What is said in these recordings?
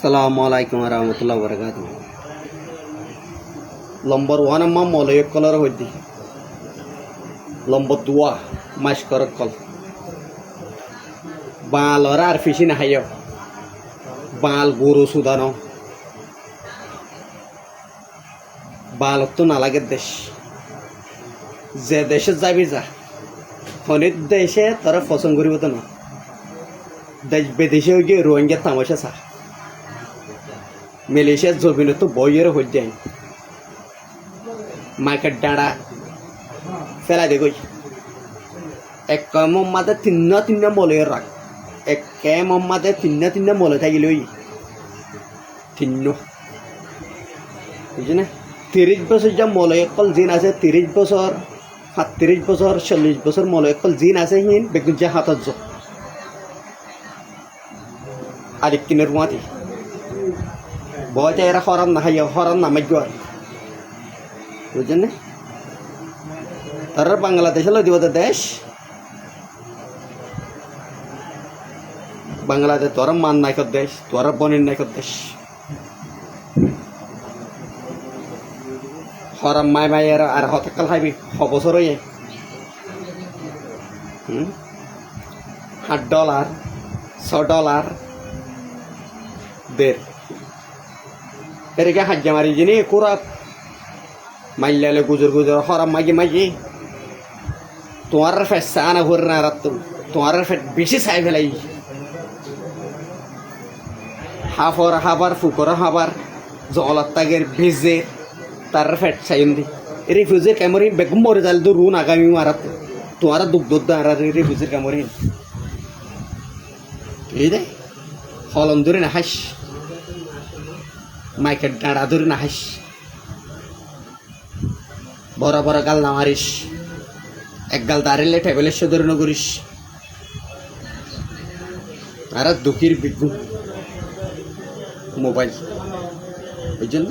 আসসালামু আলাইকুম রহমতুল্লাহ বরকাত। নম্বর ওয়ান আম্মা মলয় কলর হইদি, নম্বর দুয়া মাস কর কল বালর আর ফিসি না হাইয় বাল গরু সুদানো বালত তো নালাগে দেশ, যে দেশে যাবি যা ফনির দেশে তারা পছন্দ করিব তো না, দেশ বিদেশে গিয়ে রোহিঙ্গা তামাশা চা মালয়েশিয়ার জমিনে তো বইয়ের হয়ে যায় মাইকের ডাঁড়া ফেলা দে গই এক মাদে তিন্ন মলয়ের রাখ এক মাদে তিন্ন মলে থাকিল তিন্ন বুঝছি না। 30 বছর যা মলয় অকল জিন আছে, 30 বছর 37 বছর 40 বছর মলয় অকল জিন আছে হিন বেগুন যা হাতত জ আর কিনের মাতি বয়তে এরা হরান না হাইয়া হরান নামাই আর বুঝছেন না। তারা বাংলাদেশ হলো দিব দেশ, বাংলাদেশ তোরা মান নাইকর দেশ, তোরা বনের নাইকর দেশ। হরাম মাই মাইয়ের আর হতকাল খাইবি বছর হয়ে $8 $6 দের এদিকে হাজ্জা মারি যিনি কুরাত মাইলালে গুজর হরাম মাগি তোমার ফেট সানা ভরে না রাত তোমার ফেট বেশি চাই ফেলাই হাবার ফুকর হাবার জলার তাগের ভিজে তার ফেট চাইন দি রিফিউজির ক্যামরি বেগম মরে যাল তো রুন আগামী মারাত তোমার দুঃখ আর রিফিউজির ক্যামরি এই দে হলম ধরে না হাস মাইকের ডাঁড়া ধরে না হাস বড় বড় গাল না মারিস, এক গাল দাঁড়িলে টেবিলের সে ধরে নগরিস আর দুঃখীর বিজ্ঞু মোবাইল ওই জন্য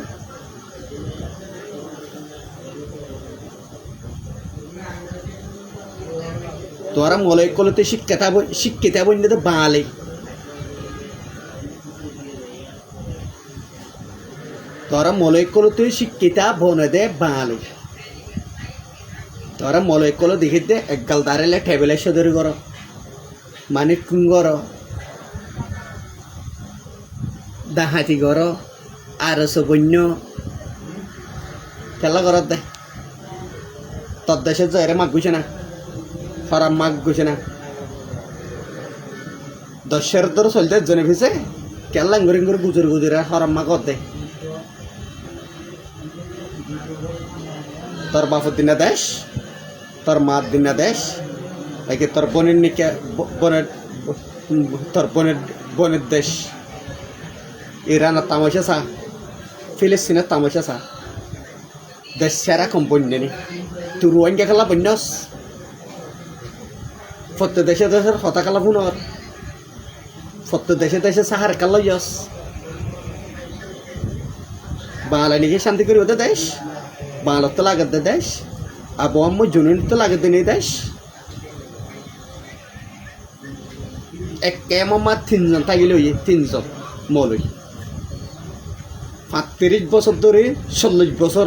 তোরা মলয় কলতে শিক্ষিতা বন্যে তো বাঙালি তোরা মলয় কলতে শিক্ষিতা বনে দে বাঙালি তোরা মলয় কল দেখি দে এক গাল দাঁড়ালে টেবিলের সদরি কর মানিক কুং কর ডাহাতি কর আর বন্য খেলা করার দে তোর দেশের জয়ের মাগ গুছে না ফরাম মাগ গুছে না দশের তোর চলতে জনে ফিসে কেল্লাং করে গুজরে হরাম মাগ দে তোর বাপর দিনা দেশ, তোর মার দিনা দেশ, নাকি তোর বোনের নিকে তোর বোনের দেশ। ইরানের তামাশা চা, ফিলিস্তিনের তামাশা চা, দেশ সেরা কম বন্যে নি তুই রোহিঙ্গা খেলা বন্যস প্রত্যেক দেশের হতা খেলা পুনর প্রত্যেক দেশে সাহার কাল লইস বাংলা নিকে শান্তি করি ওদের দেশ, বাংলার তো লাগাতে দেশ, আবহাওয়া জুনুন তো লাগাতে নেই দেশ। এক কেমা 3জন থাকিলে 3জন মলই 35 বছর ধরে 40 বছর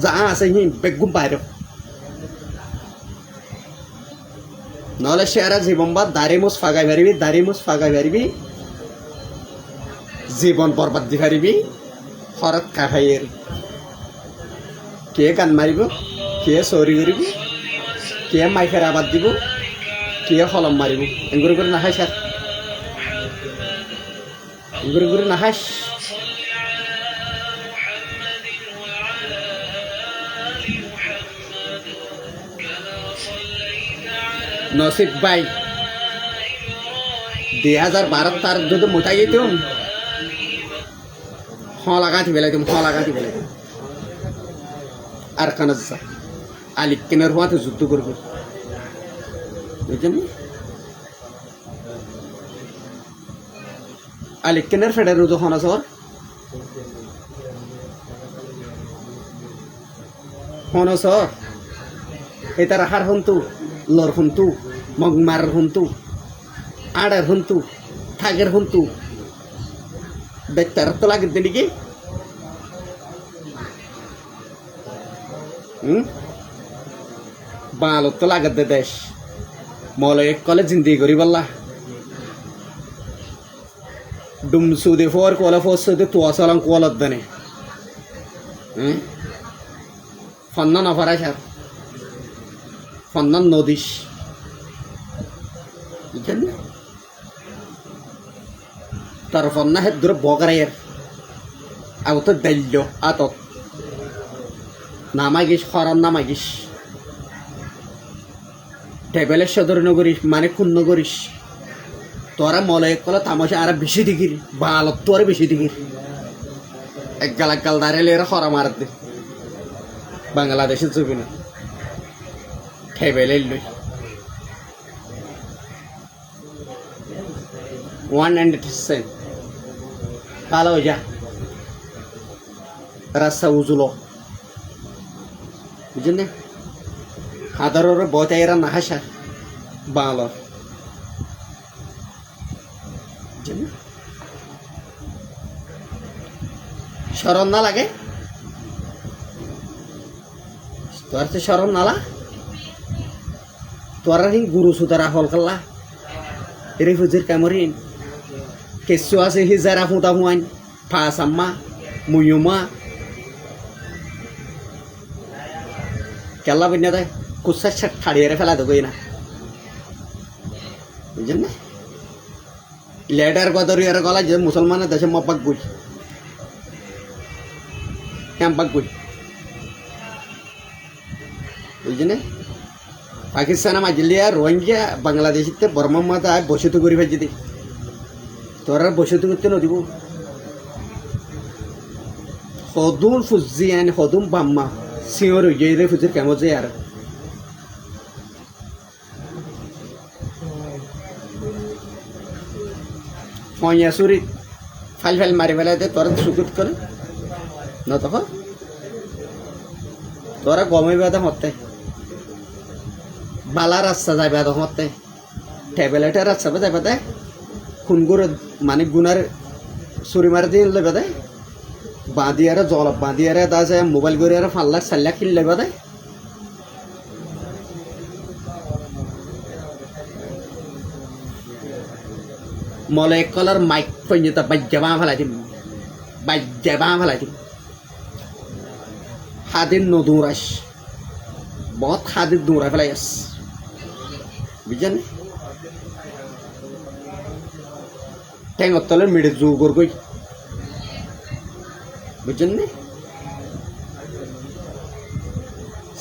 যা আছে হি বেগুম বাইরে নহলে সেরা জীবন বা দাড়ি মুছ ফাগাই পারিবি জীবন বরবাদ দি পারিবি হরত কাহাইয়ের কে গান মারিব, কে চৌরি করিব, কে মাইকের আবাদ দিব, কে হলম মারিব এগুলো করে নাহাই স্যার এগুলো করে নাহাস। নসিব ভাই 2012 তার যদি মোটাই যেতাম লাগাতি বেলাইতাম আর কানা আলি কেনার হওয়াতে যুদ্ধ করবো বুঝছেন। আলি কেনার ফেডার রুদ হনাসর এটা রাখার হন্তু লর হন্তু মগমার হন্তু আড়ার হন্তু থাগের হন্তু দেখতে তো লাগতে নাকি বাল তো লাগাতে দেশ মলে কলে জিন্দি করি বললা ডুম সুদে ফোর কোলা ফোসে তো আসলাম কোলাত দেনে ফন্না না ফারা সার ফন্নান নদীশ বুঝছেন না তার ফন্না হেদ দূরে বগরাইয়ের আও তো দাইল আতত নামাগিস খরান নামাগিস টেবিলের সদর নগরিস মানে খুন নগরিস তোরা মলে কলা তামাশা আর বেশি দিগির বালত তোর বেশি দিগির এক গাল দাঁড়ালে এরা খরা মারতে বাংলাদেশের ছবি না টেবিলে লই 100% ভালো যা রাস্তা উজুলো বুঝলেন না হাদারের বইটা এরা না হাসা বাংলার শরম না লাগে তোর তো শরম নালা তোর গুরু সুতারা হল কাল্লা এরে ফুজির কামরিন কেসু আছে হিজারা ফুটা হুয়াইন ফাসাম্মা মুয়ুমা কেলা বিনা দেয় কুসা ছাড়িয়ে ফেলা দেবই না বুঝলেন না লেডার গদরিয়ার গলা যে মুসলমানের দেশে মপাক গুই ক্যাম্পাক গুই বুঝলেন পাকিস্তান মাজিলিয়া রোহিঙ্গা বাংলাদেশিতে বর্মা মাতা বসতি করি ফেলছি দি তোরা বসতি করতে নদীব হদুম ফুজিয়ান হদুম বাম্মা সিওর হয়ে ফুজির কেমন যায় আর ফয়াসুরি ফাইল ফাইল মারি ফেলাতে তোরা সুকুত করে না তখন তোরা গমে বেদা হতে বালা রাস্তা যাবে এত হতে ট্যাবলেটের রাস্তা যাবে দে খুন করে মানে গুনার চুরি মারি দিয়ে লেবে দে বাঁধিয়ারে জল বাঁধিয়ারে দা যায় মোবাইল করে ফাল্লা চাল্লা কিল লেবে দে molecular micro như ta bạch ba phải lại thì bạch ba phải lại thì hadin no duras बहुत hadin dura phải lại বুঝছেন ঠ্যাং তলে মিড়ে জোর কই বুঝছেন না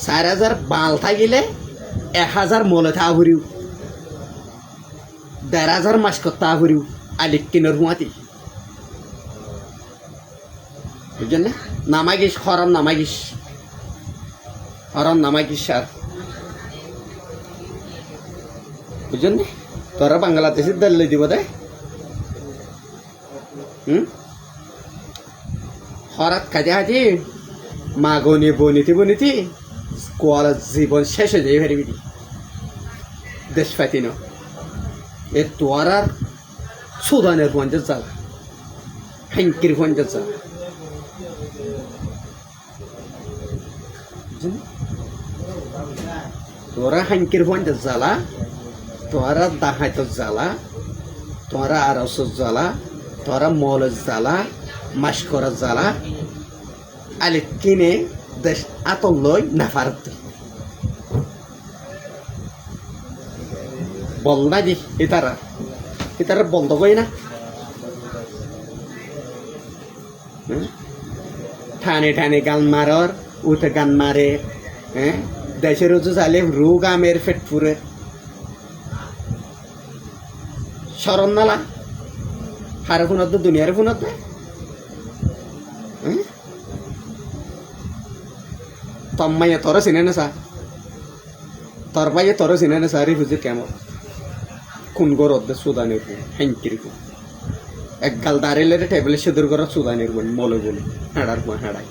4000 বাল থাকিলে 1000 মলে থা ভরিও 1,500 মাস করতে ভরিও আলিক কিনের হুয়াতি বুঝছেন না নামাগিস হরম নামাগিস স্যার বুঝছেন না তোরা বাংলাদেশের দলে দিব দে হরাত কাজে হাজি মা গনি বনিতি কোয়াল জীবন শেষ হয়ে যাই ফেরবি দেশ পাতি ন এ তোরার সুদানের পঞ্চায়েত জ্বালা হ্যাঙ্কির পঞ্চায়েত জ্বালা তোরা হ্যাঙ্কির পঞ্চায়েত জ্বালা তোরা দাহাইত জ্বালা তোরা আরস জ্বালা তোরা মল জ্বালা মাস করা জ্বালা আলে কিনে দেশ আতঙ্ক না পারত বল না জি এটারা বন্ধ করি না ঠানে গান মারর উঠে গান মারে হ্যাঁ দেশের উঁচু চাইলে রোগ আমের পেট পুরে শরণ নালা হারে ফোনত তো দুনিয়ার ফোনত তম্মাইয়া তোর চিনে না সা তোর পাইয়ে তোর চিনে না সা রিফিউজি কেমন খুন গরত দে সুদানের হ্যাঙ্কির এক গাল দাঁড়িয়ে টেবিলের সেদুর করা সুদানের মলে বলে হাঁড়ার হাঁড়াই